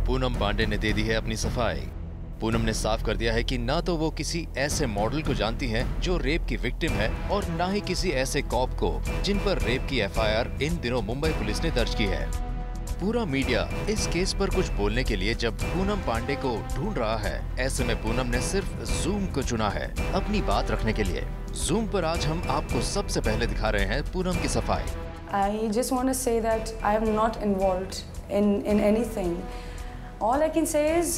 पूनम पांडे ने दे दी है अपनी सफाई। पूनम ने साफ कर दिया है कि ना तो वो किसी ऐसे मॉडल को जानती हैं जो रेप की विक्टिम है और ना ही किसी ऐसे कॉप को जिन पर रेप की एफआईआर इन दिनों मुंबई पुलिस ने दर्ज की है। पूरा मीडिया इस केस पर कुछ बोलने के लिए जब पूनम पांडे को ढूंढ रहा है, ऐसे में पूनम ने सिर्फ जूम को चुना है अपनी बात रखने के लिए। जूम पर आज हम आपको सबसे पहले दिखा रहे हैं पूनम की सफाई। I just want to say that I am not involved in anything. All I can say is,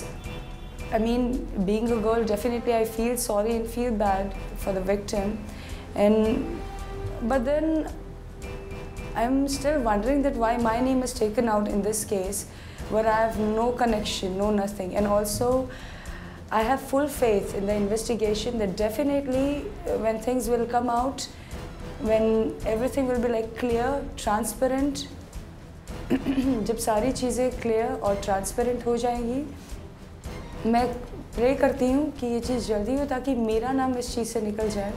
I mean, being a girl, definitely I feel sorry and feel bad for the victim, but then I'm still wondering that why my name is taken out in this case, where I have no connection, no nothing, and also I have full faith in the investigation that definitely when things will come out, when everything will be like clear, transparent, जब सारी चीज़ें clear और transparent हो जाएंगी, मैं pray करती हूँ कि ये चीज़ जल्दी हो ताकि मेरा नाम इस चीज़ से निकल जाए।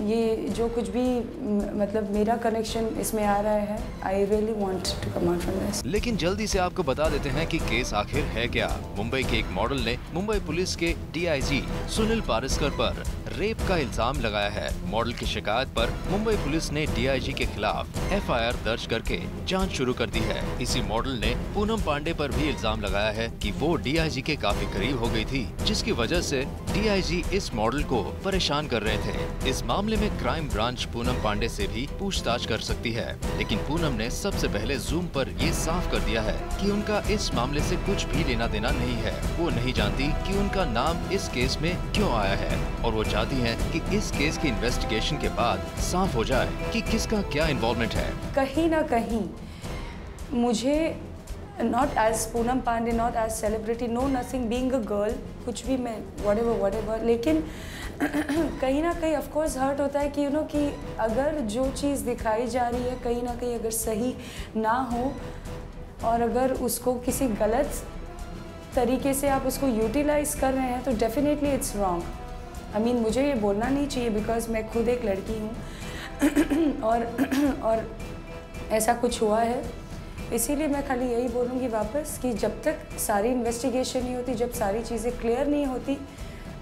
ये जो कुछ भी मतलब मेरा कनेक्शन इसमें आ रहा है, I really want to come out from this. लेकिन जल्दी से आपको बता देते हैं कि केस आखिर है क्या। मुंबई के एक मॉडल ने मुंबई पुलिस के डीआईजी सुनील पारिस्कर पर रेप का इल्जाम लगाया है। मॉडल की शिकायत पर मुंबई पुलिस ने डीआईजी के खिलाफ एफआईआर दर्ज करके जांच शुरू कर दी है। इसी मॉडल ने पूनम पांडे पर भी इल्जाम लगाया है कि वो डीआईजी के काफी करीब हो गई थी, जिसकी वजह से डीआईजी इस मॉडल को परेशान कर रहे थे। इस मामले में क्राइम ब्रांच पूनम पांडे से भी पूछताछ कर सकती है, लेकिन पूनम ने सबसे पहले जूम पर ये साफ कर दिया है कि उनका इस मामले से कुछ भी लेना देना नहीं है। वो नहीं जानती कि उनका नाम इस केस में क्यों आया है और वो चाहती हैं कि इस केस की इन्वेस्टिगेशन के बाद साफ हो जाए कि किसका क्या इन्वॉल्वमेंट है। कहीं ना कहीं मुझे not as Poonam Pandey, not as celebrity, no nothing, being a girl, कुछ भी मैं whatever, लेकिन कहीं ना कहीं of course hurt होता है कि कि अगर जो चीज़ दिखाई जा रही है कहीं ना कहीं अगर सही ना हो और अगर उसको किसी गलत तरीके से आप उसको यूटिलाइज कर रहे हैं तो definitely it's wrong. I mean मुझे ये बोलना नहीं चाहिए बिकॉज मैं खुद एक लड़की हूँ और ऐसा कुछ हुआ है, इसीलिए मैं खाली यही बोलूँगी वापस कि जब तक सारी इन्वेस्टिगेशन नहीं होती, जब सारी चीज़ें क्लियर नहीं होती,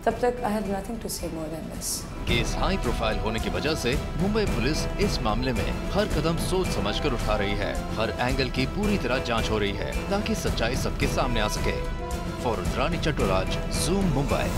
तब तक आई हैव नथिंग टू से more than this. Case high profile होने की वजह से मुंबई पुलिस इस मामले में हर कदम सोच समझकर उठा रही है। हर एंगल की पूरी तरह जांच हो रही है ताकि सच्चाई सबके सामने आ सके। For Rudrani Chattoraj, zoom Mumbai.